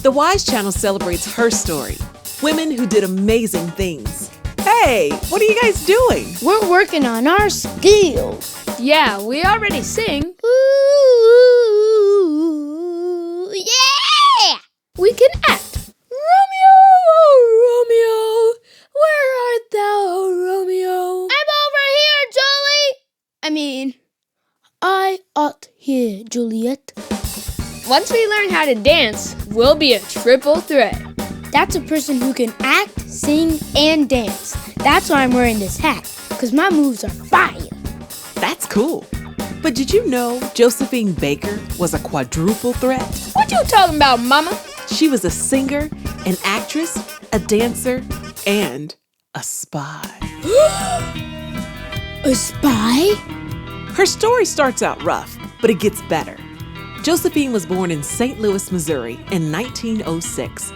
The Wise Channel celebrates her story, women who did amazing things. Hey, what are you guys doing? We're working on our skills. Yeah, we already sing. Ooh, yeah! We can act. Romeo, oh Romeo, where art thou, Romeo? I'm over here, Julie! I ought here, Juliet. Once we learn how to dance, we'll be a triple threat. That's a person who can act, sing, and dance. That's why I'm wearing this hat, because my moves are fire. That's cool. But did you know Josephine Baker was a quadruple threat? What you talking about, mama? She was a singer, an actress, a dancer, and a spy. A spy? Her story starts out rough, but it gets better. Josephine was born in St. Louis, Missouri in 1906.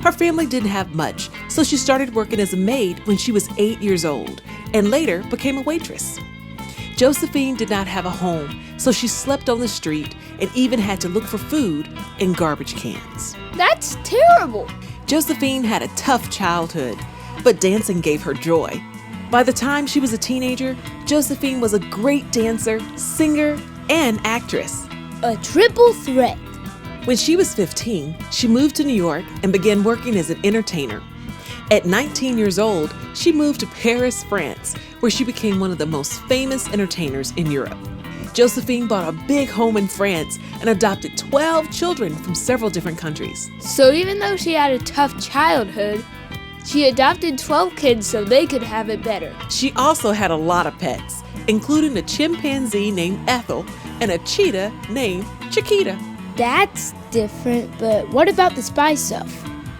Her family didn't have much, so she started working as a maid when she was 8 years old and later became a waitress. Josephine did not have a home, so she slept on the street and even had to look for food in garbage cans. That's terrible. Josephine had a tough childhood, but dancing gave her joy. By the time she was a teenager, Josephine was a great dancer, singer, and actress. A triple threat. When she was 15, she moved to New York and began working as an entertainer. At 19 years old, she moved to Paris, France, where she became one of the most famous entertainers in Europe. Josephine bought a big home in France and adopted 12 children from several different countries. So even though she had a tough childhood, she adopted 12 kids so they could have it better. She also had a lot of pets, including a chimpanzee named Ethel and a cheetah named Chiquita. That's different, but what about the spy stuff?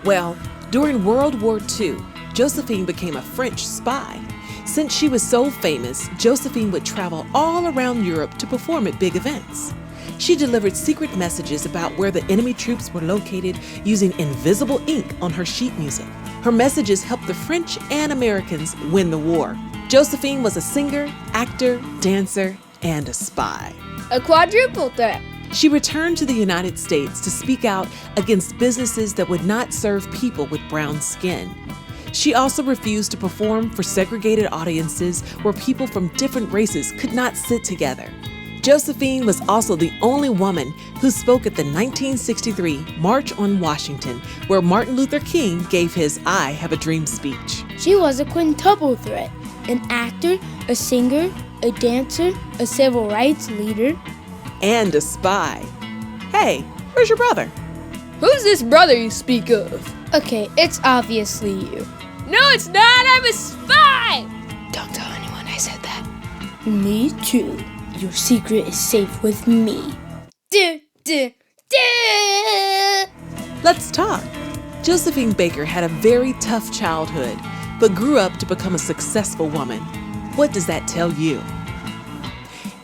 Well, during World War II, Josephine became a French spy. Since she was so famous, Josephine would travel all around Europe to perform at big events. She delivered secret messages about where the enemy troops were located using invisible ink on her sheet music. Her messages helped the French and Americans win the war. Josephine was a singer, actor, dancer, and a spy. A quadruple threat. She returned to the United States to speak out against businesses that would not serve people with brown skin. She also refused to perform for segregated audiences where people from different races could not sit together. Josephine was also the only woman who spoke at the 1963 March on Washington, where Martin Luther King gave his I Have a Dream speech. She was a quintuple threat. An actor, a singer, a dancer, a civil rights leader, and a spy. Hey, where's your brother? Who's this brother you speak of? Okay, it's obviously you. No, it's not. I'm a spy. Don't tell anyone I said that. Me too. Your secret is safe with me. Let's talk. Josephine Baker had a very tough childhood, but grew up to become a successful woman. What does that tell you?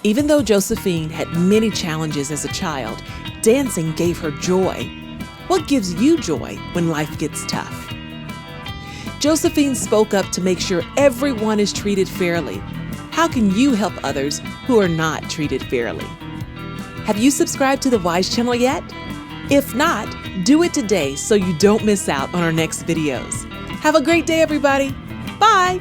Even though Josephine had many challenges as a child, dancing gave her joy. What gives you joy when life gets tough? Josephine spoke up to make sure everyone is treated fairly. How can you help others who are not treated fairly? Have you subscribed to the Wise Channel yet? If not, do it today so you don't miss out on our next videos. Have a great day, everybody. Bye.